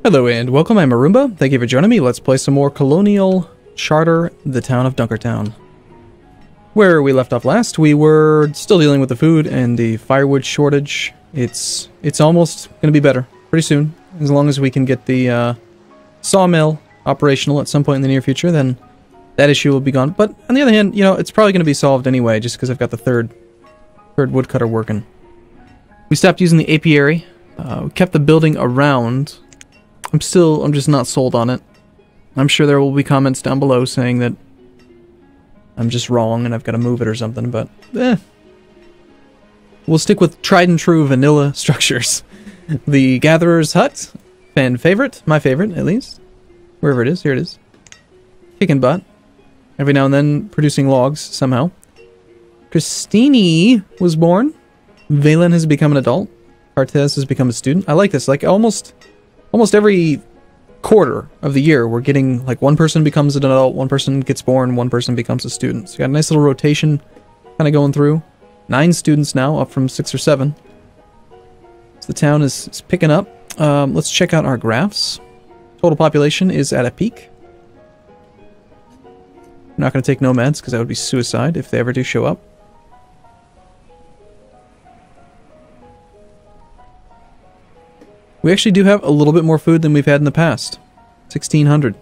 Hello and welcome, I'm Arumba. Thank you for joining me. Let's play some more Colonial Charter, the town of Dunkertown. Where we left off last, we were still dealing with the food and the firewood shortage. It's almost going to be better pretty soon. As long as we can get the sawmill operational at some point in the near future, then that issue will be gone. But on the other hand, you know, it's probably going to be solved anyway, just because I've got the third woodcutter working. We stopped using the apiary. We kept the building around. I'm just not sold on it. I'm sure there will be comments down below saying that I'm just wrong and I've got to move it or something, but we'll stick with tried and true vanilla structures. The Gatherer's Hut, fan favorite, my favorite at least. Wherever it is, here it is. Kicking butt. Every now and then producing logs somehow. Christine was born. Valen has become an adult. Artez has become a student. I like this, like almost every quarter of the year, we're getting, like, one person becomes an adult, one person gets born, one person becomes a student. So you got a nice little rotation kind of going through. 9 students now, up from 6 or 7. So the town is picking up. Let's check out our graphs. Total population is at a peak. I'm not going to take nomads, because that would be suicide if they ever do show up. We actually do have a little bit more food than we've had in the past. 1,600.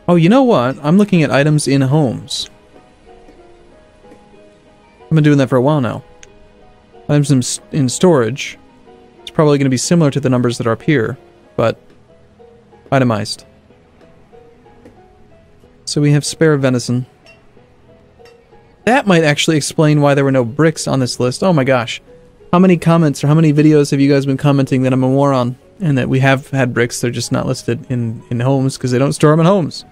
Oh, you know what? I'm looking at items in homes. I've been doing that for a while now. Items in storage. It's probably going to be similar to the numbers that are up here, but itemized. So we have spare venison. That might actually explain why there were no bricks on this list. Oh my gosh. How many comments or how many videos have you guys been commenting that I'm a moron and that we have had bricks, they're just not listed in homes because they don't store them in homes?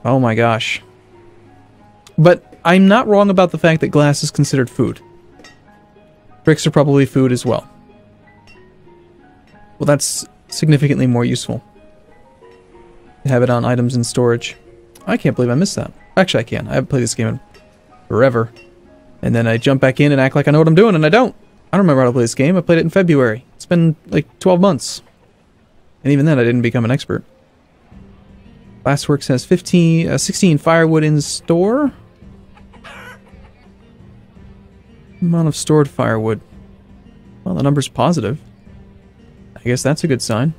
Oh my gosh. But I'm not wrong about the fact that glass is considered food. Bricks are probably food as well. Well, that's significantly more useful to have it on items in storage. I can't believe I missed that. Actually, I can. I haven't played this game in forever. And then I jump back in and act like I know what I'm doing, and I don't. I don't remember how to play this game. I played it in February. It's been like 12 months. And even then, I didn't become an expert. Glassworks has 16 firewood in store. Amount of stored firewood. Well, the number's positive. I guess that's a good sign.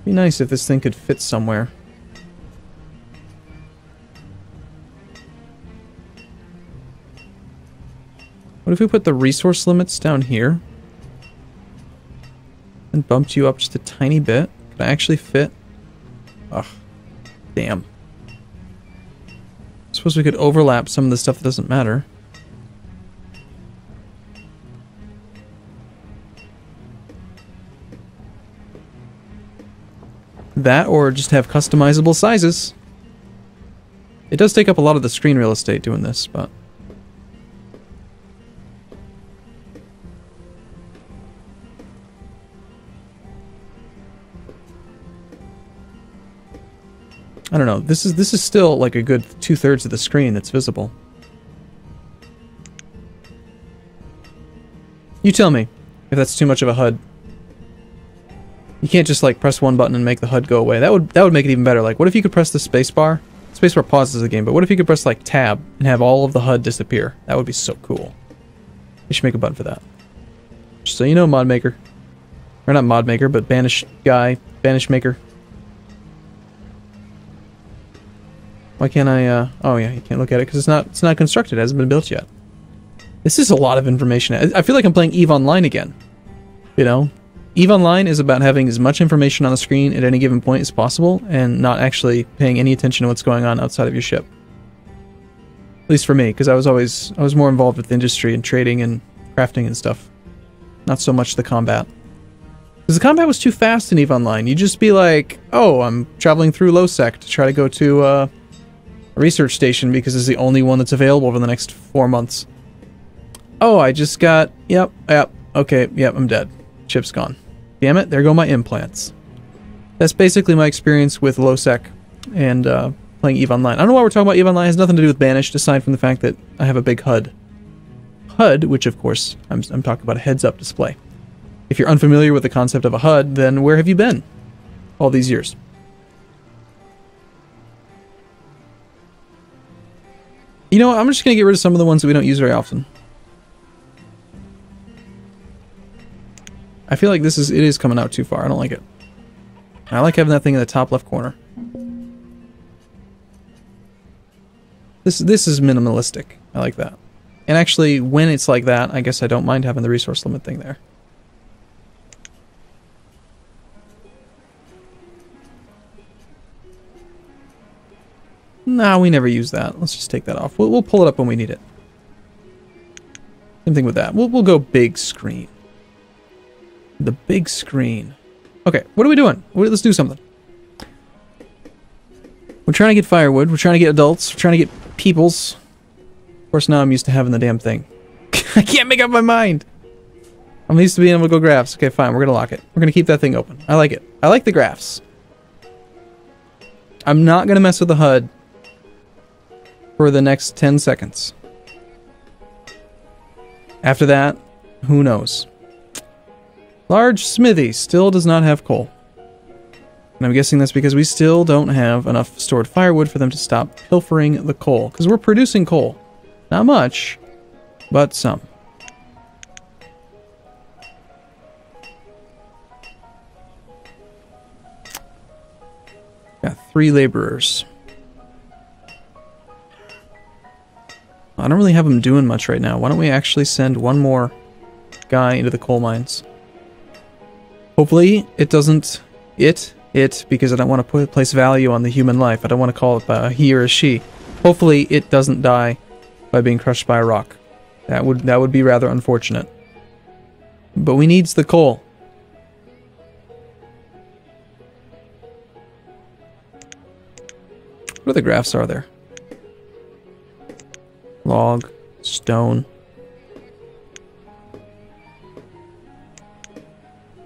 Be nice if this thing could fit somewhere. What if we put the resource limits down here? And bumped you up just a tiny bit? Could I actually fit? Ugh. Damn. Suppose we could overlap some of the stuff that doesn't matter. That, or just have customizable sizes. It does take up a lot of the screen real estate doing this, but... I don't know, this is still like a good 2/3 of the screen that's visible. You tell me if that's too much of a HUD. You can't just like press one button and make the HUD go away. That would make it even better. Like, what if you could press the spacebar? Spacebar pauses the game, but what if you could press like tab and have all of the HUD disappear? That would be so cool. We should make a button for that. Just so you know, mod maker. Or not mod maker, but banished guy, banished maker. Why can't I, oh yeah, you can't look at it because it's not constructed, it hasn't been built yet. This is a lot of information. I feel like I'm playing EVE Online again. You know? EVE Online is about having as much information on the screen at any given point as possible and not actually paying any attention to what's going on outside of your ship. At least for me, because I was more involved with the industry and trading and crafting and stuff. Not so much the combat. Because the combat was too fast in EVE Online. You'd just be like, oh, I'm traveling through Lowsec to try to go to a research station because it's the only one that's available for the next 4 months. Oh, I just got... Yep, okay, yep, I'm dead. Chip's gone. Damn it, there go my implants. That's basically my experience with low sec and playing EVE Online. I don't know why we're talking about EVE Online. It has nothing to do with Banished, aside from the fact that I have a big HUD. HUD, which of course, I'm talking about a heads-up display. If you're unfamiliar with the concept of a HUD, then where have you been all these years? You know what, I'm just going to get rid of some of the ones that we don't use very often. I feel like it is coming out too far. I don't like it. I like having that thing in the top left corner. This is minimalistic. I like that. And actually, when it's like that, I guess I don't mind having the resource limit thing there. Nah, we never use that. Let's just take that off. We'll pull it up when we need it. Same thing with that. We'll go big screen. The big screen. Okay, what are we doing? Let's do something. We're trying to get firewood. We're trying to get adults. We're trying to get peoples. Of course, now I'm used to having the damn thing. I can't make up my mind. I'm used to being able to go graphs. Okay, fine. We're going to lock it. We're going to keep that thing open. I like it. I like the graphs. I'm not going to mess with the HUD for the next 10 seconds. After that, who knows? Large smithy still does not have coal. And I'm guessing that's because we still don't have enough stored firewood for them to stop pilfering the coal. Because we're producing coal. Not much, but some. Got 3 laborers. I don't really have them doing much right now. Why don't we actually send one more guy into the coal mines? Hopefully it doesn't... because I don't want to place value on the human life. I don't want to call it a he or a she. Hopefully it doesn't die by being crushed by a rock. That would be rather unfortunate. But we needs the coal. What other graphs are there? Log, stone.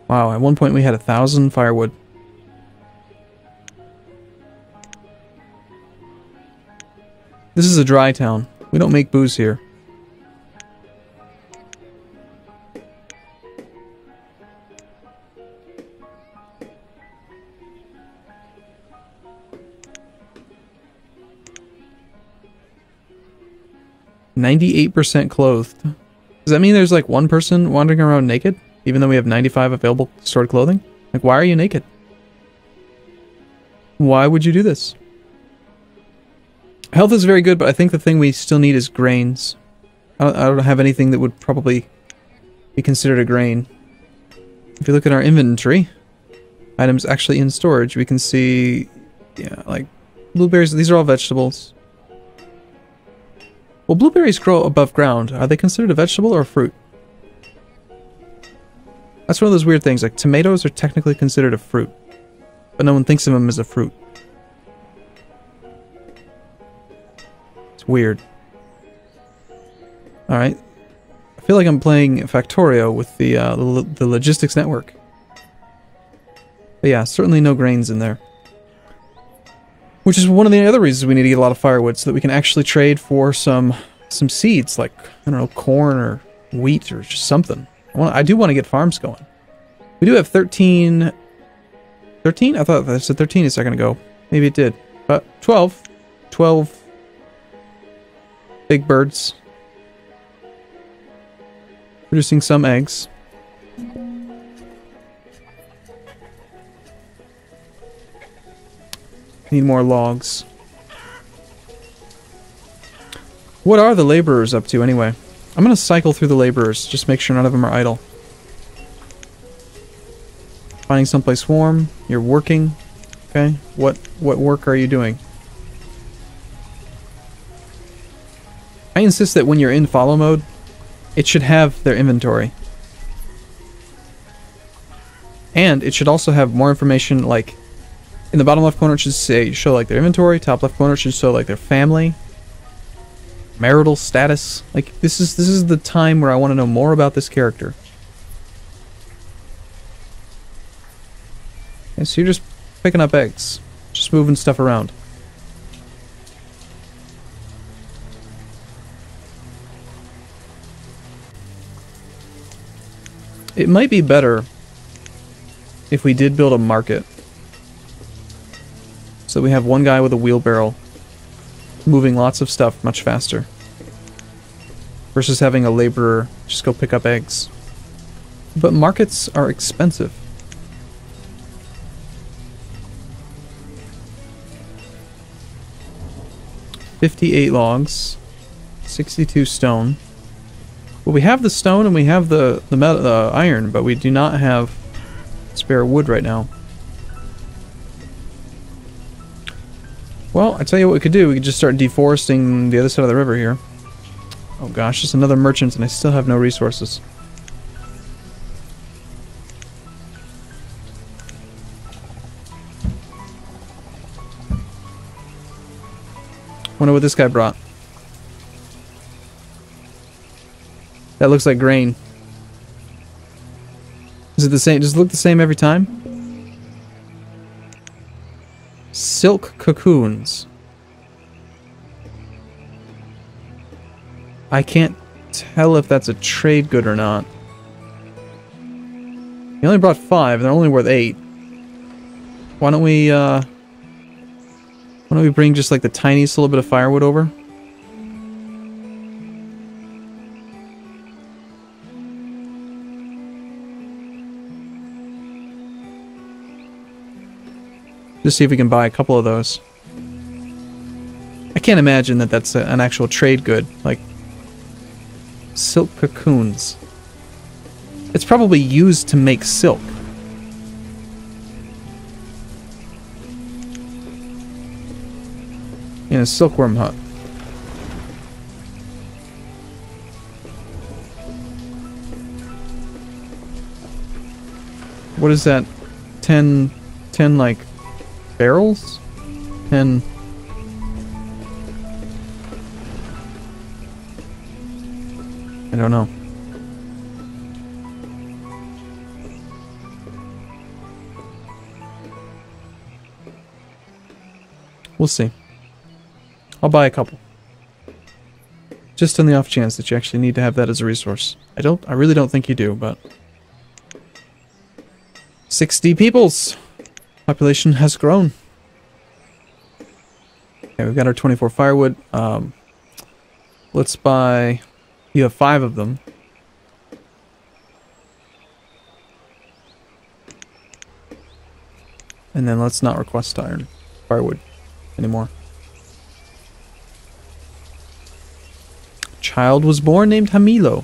Wow, at one point we had 1,000 firewood. This is a dry town. We don't make booze here. "98% clothed." Does that mean there's like one person wandering around naked? Even though we have 95 available stored clothing? Like, why are you naked? Why would you do this? Health is very good, but I think the thing we still need is grains. I don't have anything that would probably be considered a grain. If you look at our inventory, items actually in storage, we can see, yeah, like blueberries. These are all vegetables. Well, blueberries grow above ground. Are they considered a vegetable or a fruit? That's one of those weird things. Like, tomatoes are technically considered a fruit, but no one thinks of them as a fruit. It's weird. Alright. I feel like I'm playing Factorio with the logistics network. But yeah, certainly no grains in there. Which is one of the other reasons we need to get a lot of firewood, so that we can actually trade for some seeds, like, I don't know, corn or wheat or just something. I do want to get farms going. We do have 13... 13? I thought I said 13 a second ago. Maybe it did. But 12. 12 big birds. Producing some eggs. Need more logs. What are the laborers up to anyway? I'm gonna cycle through the laborers, just make sure none of them are idle. Finding someplace warm. You're working. Okay. What work are you doing? I insist that when you're in follow mode, it should have their inventory. And it should also have more information, like in the bottom left corner it should show like their inventory, top left corner it should show like their family, marital status. Like, this is the time where I want to know more about this character. Okay, so you're just picking up eggs. Just moving stuff around. It might be better if we did build a market. So we have one guy with a wheelbarrow moving lots of stuff much faster. Versus having a laborer just go pick up eggs. But markets are expensive. $58 logs. 62 stone. Well, we have the stone and we have the iron, but we do not have spare wood right now. Well, I tell you what we could do. We could just start deforesting the other side of the river here. Oh gosh, just another merchant and I still have no resources. Wonder what this guy brought. That looks like grain. Is it the same? Does it look the same every time? Silk cocoons. I can't tell if that's a trade good or not. He only brought 5, and they're only worth 8. Why don't we bring just like the tiniest little bit of firewood over? Just see if we can buy a couple of those. I can't imagine that that's an actual trade good, like silk cocoons. It's probably used to make silk. In a silkworm hut. What is that? 10 like barrels? 10... I don't know. We'll see. I'll buy a couple. Just on the off chance that you actually need to have that as a resource. I really don't think you do, but 60 peoples. Population has grown. Okay, we've got our 24 firewood. Let's buy... You have 5 of them. And then let's not request iron. Firewood anymore. Child was born named Hamilo.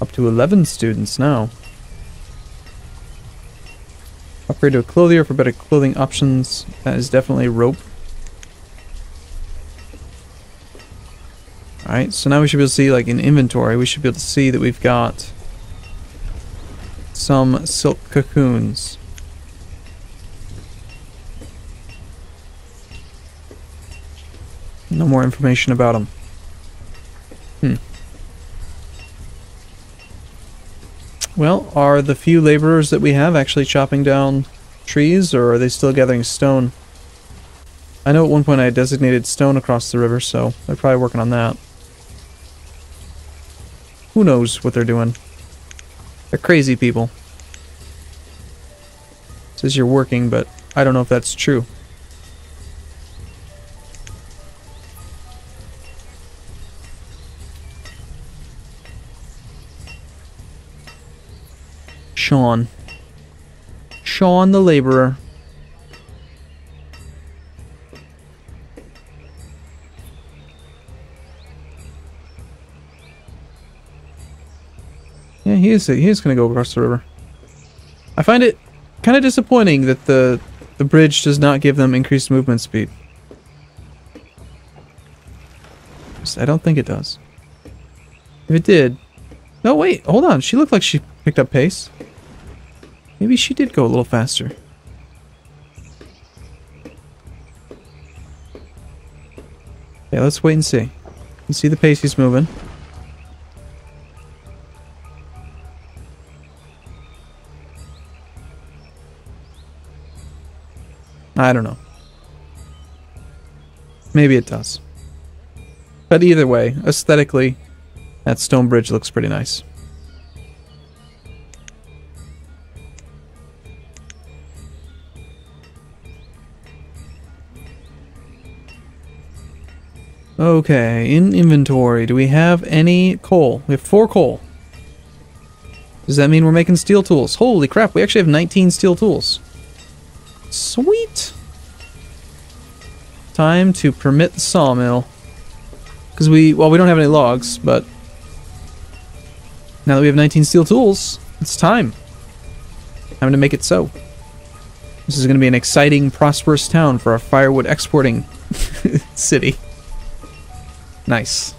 Up to 11 students now. Upgrade to a clothier for better clothing options. That is definitely rope. Alright, so now we should be able to see, like in inventory, we should be able to see that we've got some silk cocoons. No more information about them. Well, are the few laborers that we have actually chopping down trees, or are they still gathering stone? I know at one point I had designated stone across the river, so they're probably working on that. Who knows what they're doing? They're crazy people. It says you're working, but I don't know if that's true. Sean the laborer. Yeah, he is going to go across the river. I find it kind of disappointing that the bridge does not give them increased movement speed. I don't think it does. If it did... No, wait, hold on. She looked like she picked up pace. Maybe she did go a little faster. Okay, let's wait and see. You see the pace he's moving. I don't know. Maybe it does. But either way, aesthetically, that stone bridge looks pretty nice. Okay, in inventory, do we have any coal? We have 4 coal. Does that mean we're making steel tools? Holy crap, we actually have 19 steel tools. Sweet! Time to permit the sawmill. Because we don't have any logs, but now that we have 19 steel tools, it's time. Time to make it so. This is going to be an exciting, prosperous town for our firewood exporting city. Nice.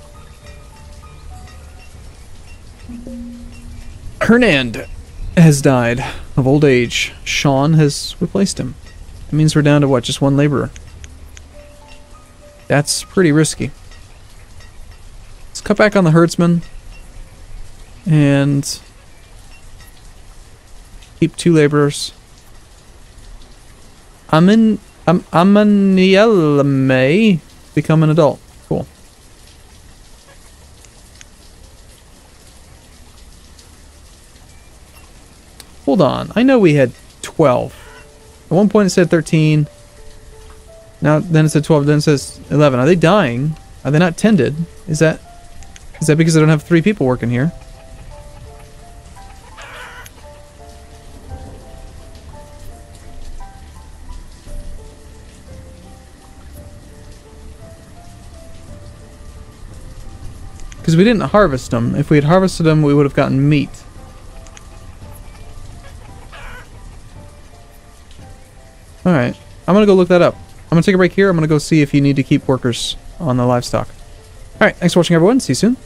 Hernand has died of old age. Sean has replaced him. That means we're down to what? Just 1 laborer. That's pretty risky. Let's cut back on the herdsman and keep 2 laborers. Amanielame become an adult. Cool. Hold on. I know we had 12. At one point it said 13. Now then it said 12. Then it says 11. Are they dying? Are they not tended? Is that because I don't have 3 people working here? Because we didn't harvest them. If we had harvested them, we would have gotten meat. Alright, I'm gonna go look that up. I'm gonna take a break here. I'm gonna go see if you need to keep workers on the livestock. Alright, thanks for watching everyone. See you soon.